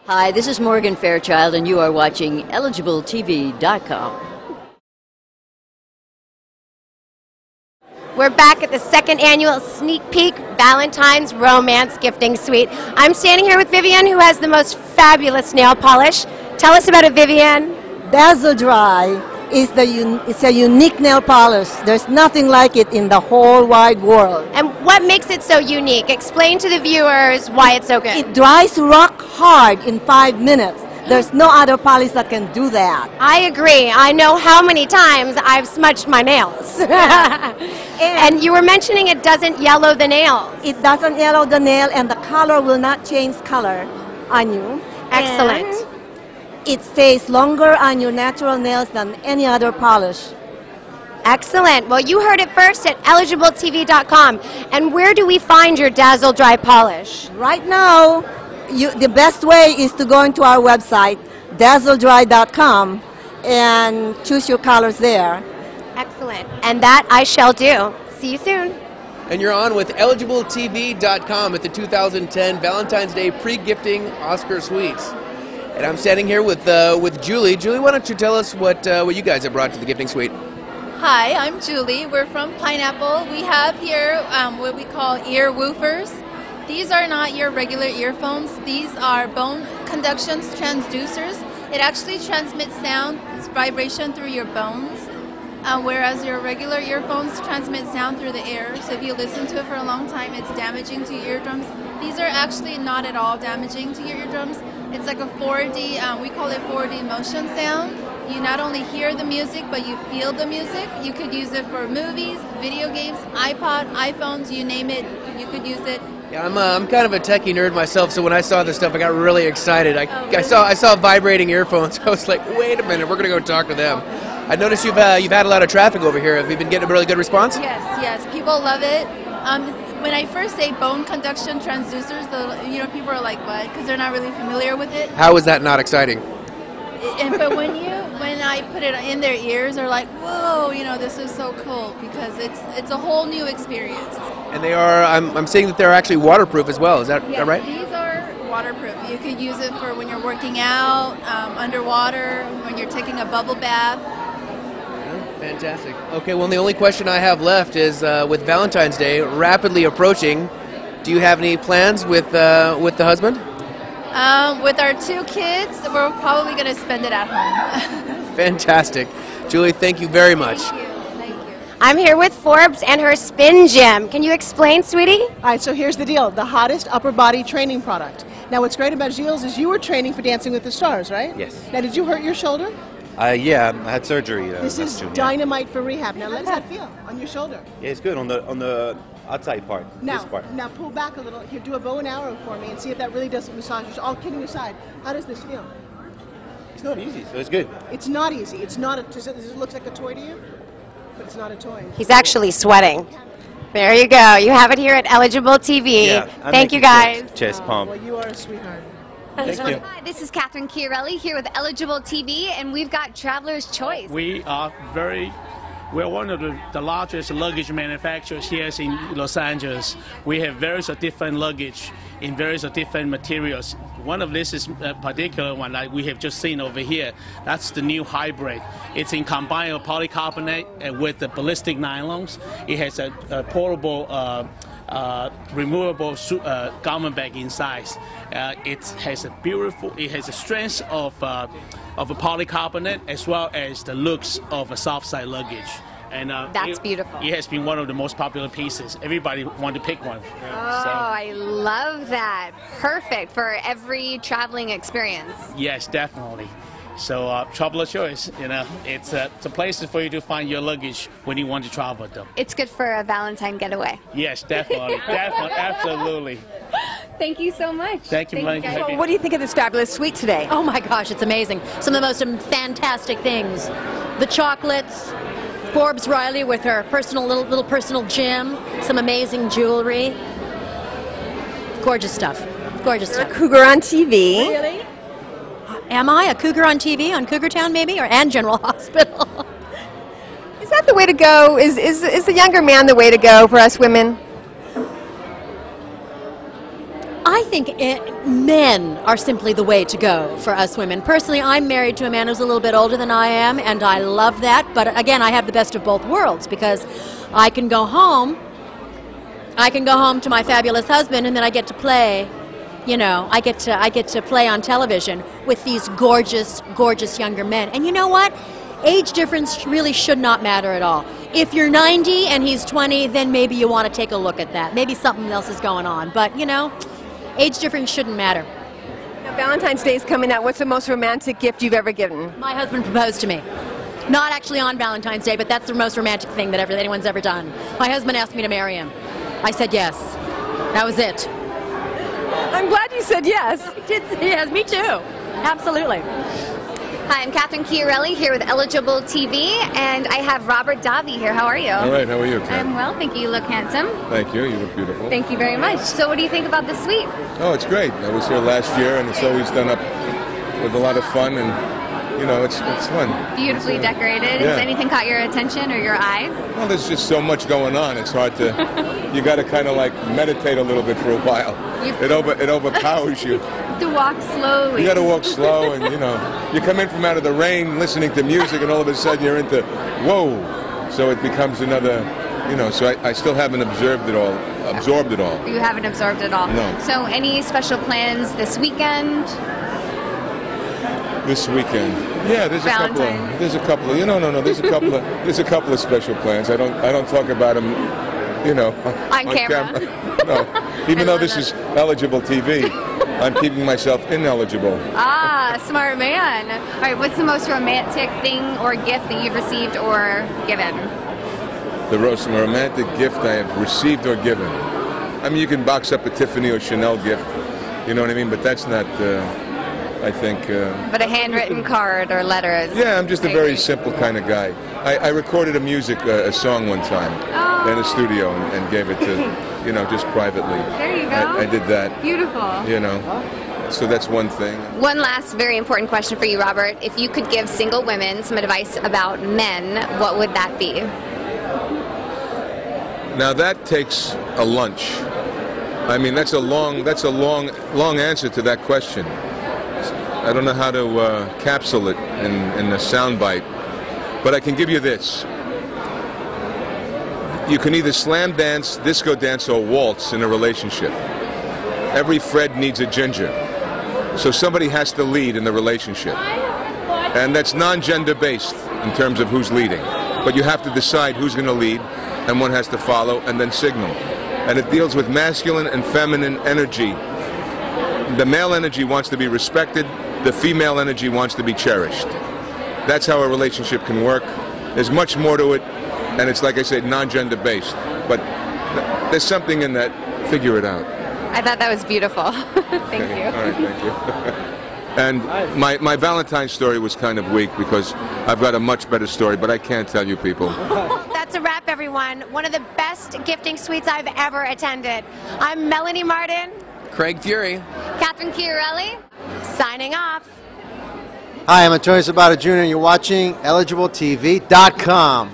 Hi, this is Morgan Fairchild, and you are watching EligibleTV.com. We're back at the second annual Sneak Peek Valentine's Romance Gifting Suite. I'm standing here with Vivian, who has the most fabulous nail polish. Tell us about it, Vivian. Dazzle Dry is it's a unique nail polish. There's nothing like it in the whole wide world. And what makes it so unique? Explain to the viewers why it's so good. It dries rock hard in 5 minutes. There's no other polish that can do that. I agree. I know how many times I've smudged my nails. And you were mentioning it doesn't yellow the nails. It doesn't yellow the nail, and the color will not change color on you. Excellent. And it stays longer on your natural nails than any other polish. Excellent. Well, you heard it first at EligibleTV.com. And where do we find your Dazzle Dry polish? Right now, the best way is to go into our website, dazzledry.com, and choose your colors there. Excellent. And that I shall do. See you soon. And you're on with EligibleTV.com at the 2010 Valentine's Day pre-gifting Oscar Suites. And I'm standing here with Julie. Julie, why don't you tell us what you guys have brought to the gifting suite? Hi, I'm Julie. We're from Pineapple. We have here what we call ear woofers. These are not your regular earphones. These are bone conduction transducers. It actually transmits sound, it's vibration through your bones, whereas your regular earphones transmit sound through the air. So if you listen to it for a long time, it's damaging to your eardrums. These are actually not at all damaging to your eardrums. It's like a 4D, we call it 4D motion sound. You not only hear the music, but you feel the music. You could use it for movies, video games, iPod, iPhones, you name it, you could use it. Yeah, I'm kind of a techie nerd myself, so when I saw this stuff, I got really excited. I saw vibrating earphones. I was like, wait a minute, we're going to go talk to them. I noticed you've had a lot of traffic over here. Have you been getting a really good response? Yes, people love it. When I first say bone conduction transducers, people are like, what? Because they're not really familiar with it. How is that not exciting? But when I put it in their ears, they're like, whoa, this is so cool, because it's a whole new experience. And they are, I'm seeing that they're actually waterproof as well. Is that right? These are waterproof. You could use it for when you're working out, underwater, when you're taking a bubble bath. Fantastic. Okay, well, the only question I have left is, with Valentine's Day rapidly approaching, do you have any plans with the husband? With our 2 kids, we're probably going to spend it at home. Fantastic. Julie, thank you very much. Thank you. I'm here with Forbes and her spin gym. Can you explain, sweetie? All right, so here's the deal. The hottest upper body training product. Now, what's great about Gilles is you were training for Dancing with the Stars, right? Yes. Now, did you hurt your shoulder? Yeah, I had surgery. This is June, dynamite for rehab. Now, how does that feel on your shoulder? Yeah, it's good on the outside part. This part. Now pull back a little. Here, do a bow and arrow for me and see if that really does massage. All kidding aside, how does this feel? It's not easy, so it's good. It's not easy. It's not. Does it look like a toy to you? But it's not a toy. He's actually sweating. There you go. You have it here at Eligible TV. Yeah, Thank you, guys. Chest pump. Well, you are a sweetheart. Thank you. Hi, this is Catherine Chiarelli here with Eligible TV, and we've got Traveler's Choice. We're one of the largest luggage manufacturers here in Los Angeles. We have various different luggage in various different materials. One of this is a particular one that we have just seen over here. That's the new hybrid. It's in combined polycarbonate with the ballistic nylons. It has a portable removable garment bag inside. It has a strength of a polycarbonate as well as the looks of a soft side luggage. And That's beautiful. It has been one of the most popular pieces. Everybody wanted to pick one. I love that. Perfect for every traveling experience. Yes, definitely. So Traveler's Choice, it's a place for you to find your luggage when you want to travel with them. It's good for a Valentine getaway. Yes, definitely. Definitely, absolutely. Thank you so much. Thank you, Mike. So what do you think of this fabulous suite today? Oh my gosh, it's amazing. Some of the most fantastic things. The chocolates, Forbes Riley with her little personal gym, some amazing jewelry. Gorgeous stuff. Gorgeous You're stuff. a cougar on TV. Really? Am I a cougar on TV, on Cougar Town maybe, and General Hospital? Is that the way to go? Is the younger man the way to go for us women? I think men are simply the way to go for us women. Personally, I'm married to a man who's a little bit older than I am, and I love that. But again, I have the best of both worlds because I can go home. I can go home to my fabulous husband, and then I get to play. You know, I get to play on television with these gorgeous, gorgeous younger men. And you know what? Age difference really should not matter at all. If you're 90 and he's 20, then maybe you want to take a look at that. Maybe something else is going on. But, you know, age difference shouldn't matter. Now, Valentine's Day is coming up. What's the most romantic gift you've ever given? My husband proposed to me. Not actually on Valentine's Day, but that's the most romantic thing that anyone's ever done. My husband asked me to marry him. I said yes. That was it. I'm glad you said yes. Yes, me too. Absolutely. Hi, I'm Catherine Chiarelli here with EligibleTV, and I have Robert Davi here. How are you? All right, how are you, Kat? I'm well, thank you. You look handsome. Thank you, you look beautiful. Thank you very much. So what do you think about the suite? Oh, it's great. I was here last year, and it's always done up with a lot of fun, and, you know, it's fun. Beautifully decorated. Yeah. Has anything caught your attention or your eye? Well, there's just so much going on. It's hard to, you got to kind of like meditate a little bit for a while. It overpowers you. To walk slowly. You got to walk slow, and, you know, you come in from out of the rain listening to music, and all of a sudden you're into, whoa. So it becomes another, you know, so I still haven't absorbed it all. You haven't absorbed it all? No. So any special plans this weekend? This weekend, yeah, there's a couple of, there's a couple of special plans. I don't talk about them, you know, on camera. No, even though this is eligible TV, I'm keeping myself ineligible. Ah, smart man. All right, what's the most romantic thing or gift that you've received or given? The most romantic gift I have received or given. I mean, you can box up a Tiffany or Chanel gift, you know what I mean, but that's not. I think. But a handwritten card or letters. Yeah, I'm just a very simple kind of guy. I recorded a song one time in a studio and gave it to, you know, just privately. There you go. I did that. Beautiful. You know, so that's one thing. One last very important question for you, Robert. If you could give single women some advice about men, what would that be? Now that takes a lunch. I mean, that's a long answer to that question. I don't know how to capsule it in a soundbite, but I can give you this. You can either slam dance, disco dance, or waltz in a relationship. Every Fred needs a Ginger. So somebody has to lead in the relationship. And that's non-gender based in terms of who's leading. But you have to decide who's going to lead, and one has to follow and then signal. And it deals with masculine and feminine energy. The male energy wants to be respected. The female energy wants to be cherished. That's how a relationship can work. There's much more to it, and it's, like I said, non-gender based. But there's something in that. Figure it out. I thought that was beautiful. Thank you. All right, thank you. And my Valentine's story was kind of weak because I've got a much better story, but I can't tell you people. That's a wrap, everyone. One of the best gifting suites I've ever attended. I'm Melanie Martin. Craig Fury. Catherine Chiarelli. Signing off. Hi, I'm Antonio Sabata Jr. and you're watching EligibleTV.com.